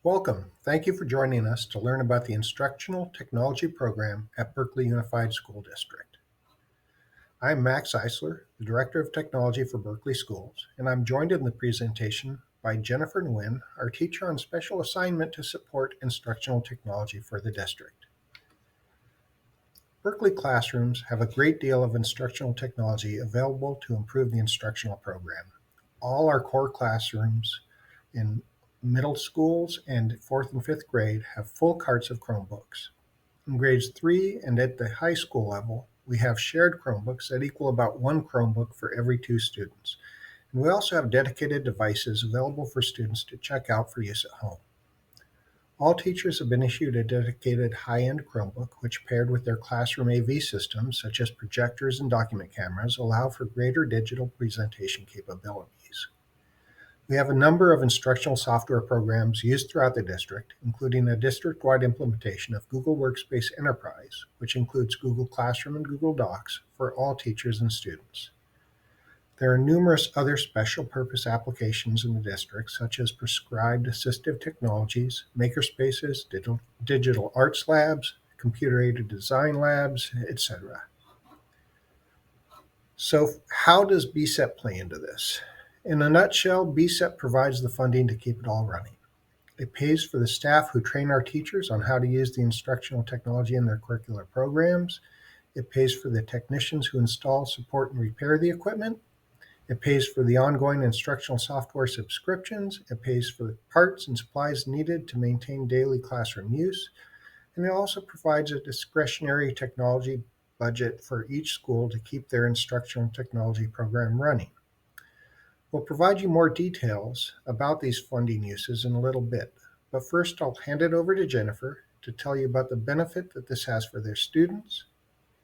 Welcome. Thank you for joining us to learn about the Instructional Technology Program at Berkeley Unified School District. I'm Max Eisler, the Director of Technology for Berkeley Schools, and I'm joined in the presentation by Jennifer Nguyen, our teacher on special assignment to support instructional technology for the district. Berkeley classrooms have a great deal of instructional technology available to improve the instructional program. All our core classrooms in middle schools and fourth and fifth grade have full carts of Chromebooks. In grades 3 and at the high school level, we have shared Chromebooks that equal about one Chromebook for every 2 students. And we also have dedicated devices available for students to check out for use at home. All teachers have been issued a dedicated high-end Chromebook, which paired with their classroom AV systems, such as projectors and document cameras, allow for greater digital presentation capabilities. We have a number of instructional software programs used throughout the district, including a district-wide implementation of Google Workspace Enterprise, which includes Google Classroom and Google Docs for all teachers and students. There are numerous other special purpose applications in the district, such as prescribed assistive technologies, makerspaces, digital arts labs, computer-aided design labs, etc. So how does BSEP play into this? In a nutshell, BSEP provides the funding to keep it all running. It pays for the staff who train our teachers on how to use the instructional technology in their curricular programs. It pays for the technicians who install, support, and repair the equipment. It pays for the ongoing instructional software subscriptions. It pays for the parts and supplies needed to maintain daily classroom use. And it also provides a discretionary technology budget for each school to keep their instructional technology program running. We'll provide you more details about these funding uses in a little bit, but first I'll hand it over to Jennifer to tell you about the benefit that this has for their students,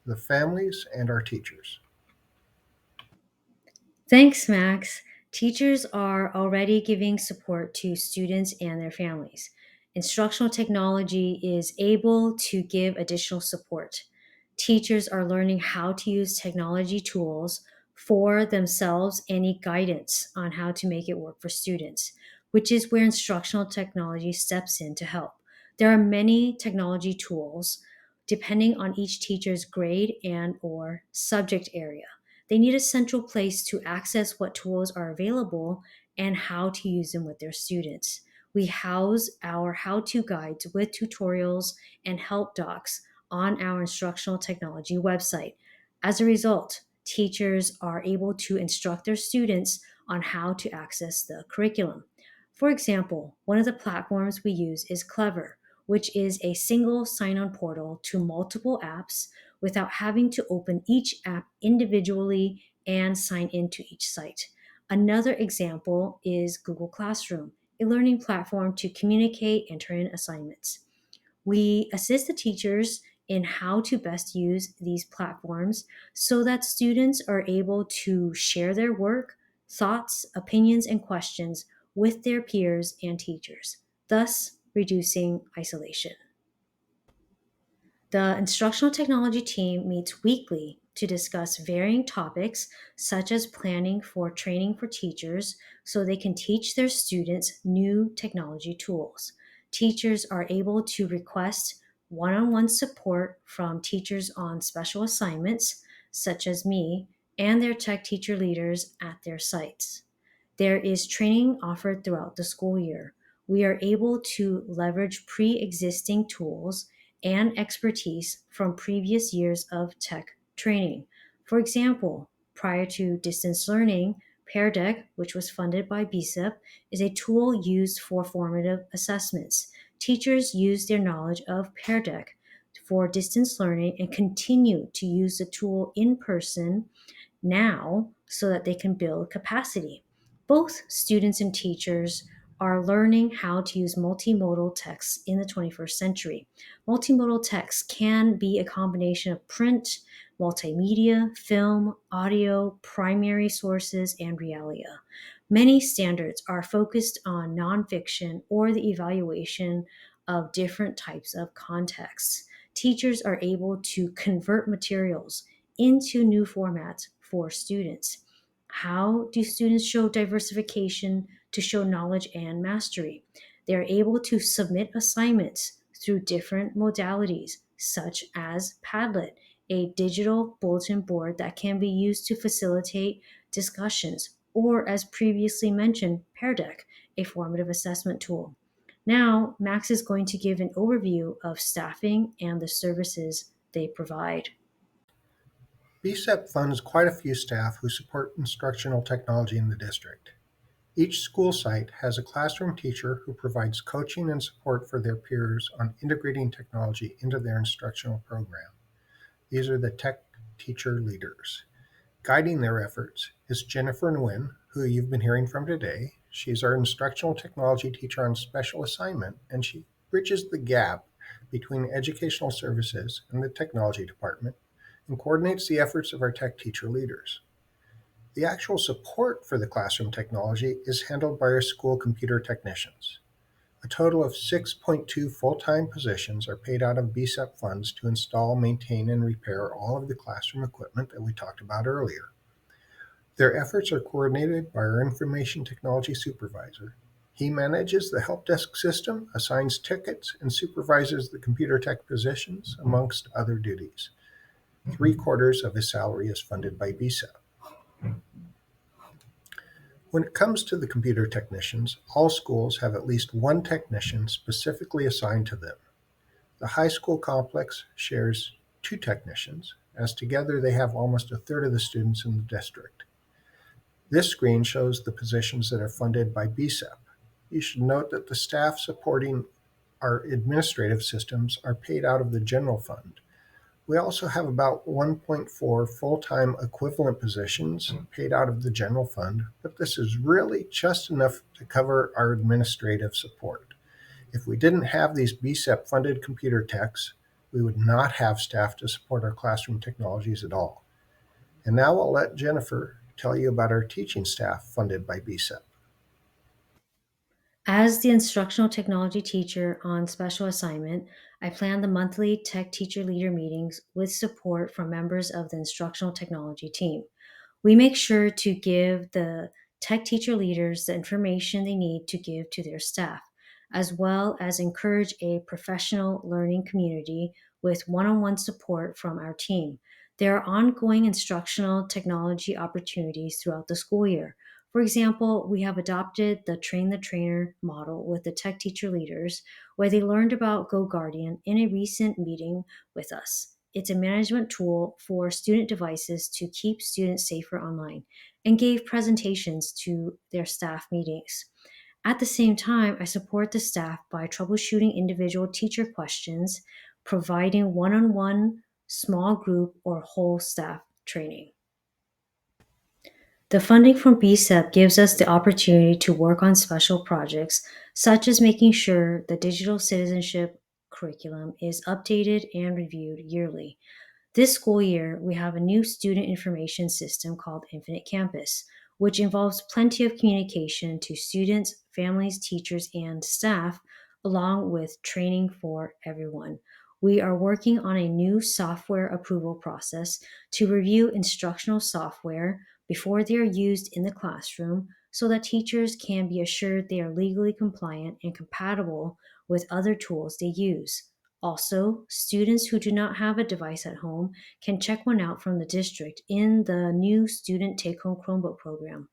the families, and our teachers. Thanks, Max. Teachers are already giving support to students and their families. Instructional technology is able to give additional support. Teachers are learning how to use technology tools for themselves and need guidance on how to make it work for students, which is where instructional technology steps in to help. There are many technology tools depending on each teacher's grade and or subject area. They need a central place to access what tools are available and how to use them with their students. We house our how-to guides with tutorials and help docs on our instructional technology website. As a result, teachers are able to instruct their students on how to access the curriculum. For example, one of the platforms we use is Clever, which is a single sign-on portal to multiple apps without having to open each app individually and sign into each site. Another example is Google Classroom, a learning platform to communicate and turn in assignments. We assist the teachers in how to best use these platforms so that students are able to share their work, thoughts, opinions, and questions with their peers and teachers, thus reducing isolation. The instructional technology team meets weekly to discuss varying topics such as planning for training for teachers so they can teach their students new technology tools. Teachers are able to request one on one support from teachers on special assignments, such as me, and their tech teacher leaders at their sites. There is training offered throughout the school year. We are able to leverage pre existing tools and expertise from previous years of tech training. For example, prior to distance learning, Pear Deck, which was funded by BSEP, is a tool used for formative assessments. Teachers use their knowledge of Pear Deck for distance learning and continue to use the tool in person now so that they can build capacity. Both students and teachers are learning how to use multimodal text in the 21st century. Multimodal text can be a combination of print, multimedia, film, audio, primary sources, and realia. Many standards are focused on nonfiction or the evaluation of different types of contexts. Teachers are able to convert materials into new formats for students. How do students show diversification to show knowledge and mastery? They're able to submit assignments through different modalities, such as Padlet, a digital bulletin board that can be used to facilitate discussions, or as previously mentioned, Pear Deck, a formative assessment tool. Now, Max is going to give an overview of staffing and the services they provide. BSEP funds quite a few staff who support instructional technology in the district. Each school site has a classroom teacher who provides coaching and support for their peers on integrating technology into their instructional program. These are the tech teacher leaders. Guiding their efforts is Jennifer Nguyen, who you've been hearing from today. She's our instructional technology teacher on special assignment, and she bridges the gap between educational services and the technology department and coordinates the efforts of our tech teacher leaders. The actual support for the classroom technology is handled by our school computer technicians. A total of 6.2 full-time positions are paid out of BSEP funds to install, maintain, and repair all of the classroom equipment that we talked about earlier. Their efforts are coordinated by our information technology supervisor. He manages the help desk system, assigns tickets, and supervises the computer tech positions, amongst other duties. Three-quarters of his salary is funded by BSEP. When it comes to the computer technicians, all schools have at least one technician specifically assigned to them. The high school complex shares two technicians, as together they have almost a third of the students in the district. This screen shows the positions that are funded by BSEP. You should note that the staff supporting our administrative systems are paid out of the general fund. We also have about 1.4 full-time equivalent positions paid out of the general fund, but this is really just enough to cover our administrative support. If we didn't have these BSEP-funded computer techs, we would not have staff to support our classroom technologies at all. And now I'll let Jennifer tell you about our teaching staff funded by BSEP. As the instructional technology teacher on special assignment, I plan the monthly tech teacher leader meetings with support from members of the instructional technology team. We make sure to give the tech teacher leaders the information they need to give to their staff, as well as encourage a professional learning community with one on one support from our team. There are ongoing instructional technology opportunities throughout the school year. For example, we have adopted the train the trainer model with the tech teacher leaders, where they learned about Go Guardian in a recent meeting with us. It's a management tool for student devices to keep students safer online and gave presentations to their staff meetings. At the same time, I support the staff by troubleshooting individual teacher questions, providing one on one, small group, or whole staff training. The funding from BSEP gives us the opportunity to work on special projects, such as making sure the digital citizenship curriculum is updated and reviewed yearly. This school year, we have a new student information system called Infinite Campus, which involves plenty of communication to students, families, teachers, and staff, along with training for everyone. We are working on a new software approval process to review instructional software before they are used in the classroom so that teachers can be assured they are legally compliant and compatible with other tools they use. Also, students who do not have a device at home can check one out from the district in the new Student Take Home Chromebook program.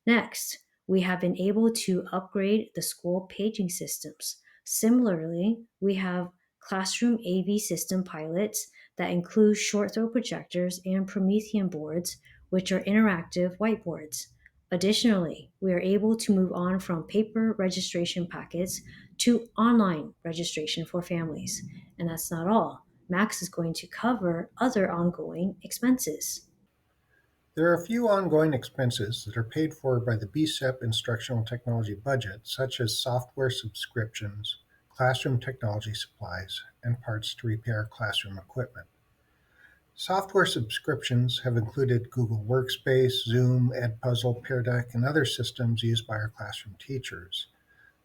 Next, we have been able to upgrade the school paging systems. Similarly, we have classroom AV system pilots that include short throw projectors and Promethean boards, which are interactive whiteboards. Additionally, we are able to move on from paper registration packets to online registration for families. And that's not all. Max is going to cover other ongoing expenses. There are a few ongoing expenses that are paid for by the BSEP instructional technology budget, such as software subscriptions, classroom technology supplies, and parts to repair classroom equipment. Software subscriptions have included Google Workspace, Zoom, Edpuzzle, Pear Deck, and other systems used by our classroom teachers.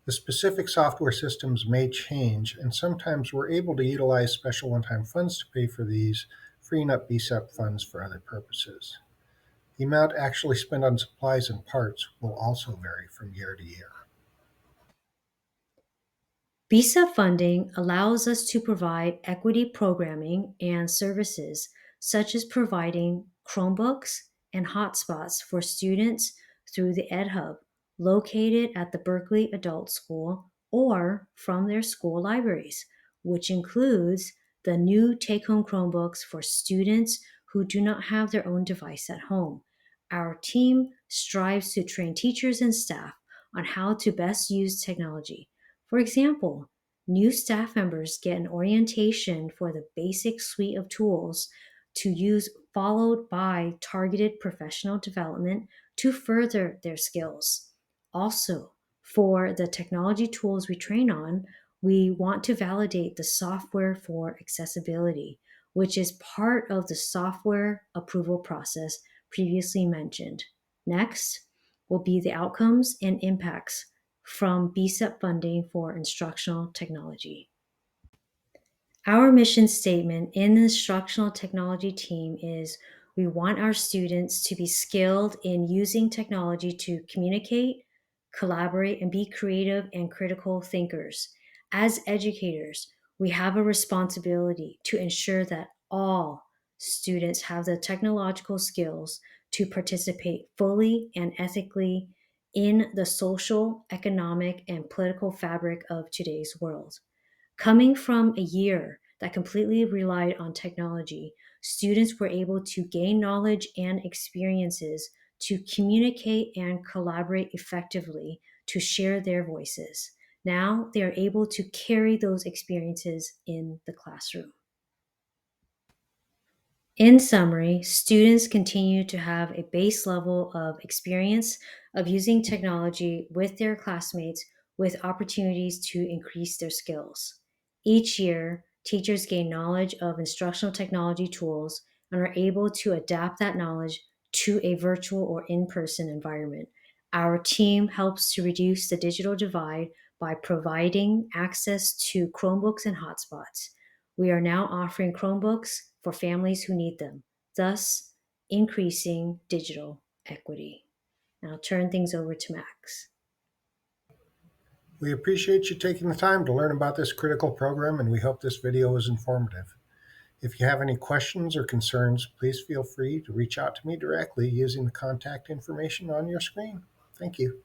The specific software systems may change, and sometimes we're able to utilize special one-time funds to pay for these, freeing up BSEP funds for other purposes. The amount actually spent on supplies and parts will also vary from year to year. BISA funding allows us to provide equity programming and services, such as providing Chromebooks and hotspots for students through the EdHub, located at the Berkeley Adult School or from their school libraries, which includes the new take home Chromebooks for students who do not have their own device at home. Our team strives to train teachers and staff on how to best use technology. For example, new staff members get an orientation for the basic suite of tools to use, followed by targeted professional development to further their skills. Also, for the technology tools we train on, we want to validate the software for accessibility, which is part of the software approval process previously mentioned. Next will be the outcomes and impacts from BSEP funding for instructional technology. Our mission statement in the instructional technology team is we want our students to be skilled in using technology to communicate, collaborate, and be creative and critical thinkers. As educators, we have a responsibility to ensure that all students have the technological skills to participate fully and ethically in the social, economic, and political fabric of today's world. Coming from a year that completely relied on technology, students were able to gain knowledge and experiences to communicate and collaborate effectively to share their voices. Now they are able to carry those experiences in the classroom. In summary, students continue to have a base level of experience of using technology with their classmates with opportunities to increase their skills. Each year, teachers gain knowledge of instructional technology tools and are able to adapt that knowledge to a virtual or in person environment. Our team helps to reduce the digital divide by providing access to Chromebooks and hotspots. We are now offering Chromebooks for families who need them, thus increasing digital equity. Now I'll turn things over to Max. We appreciate you taking the time to learn about this critical program, and we hope this video was informative. If you have any questions or concerns, please feel free to reach out to me directly using the contact information on your screen. Thank you.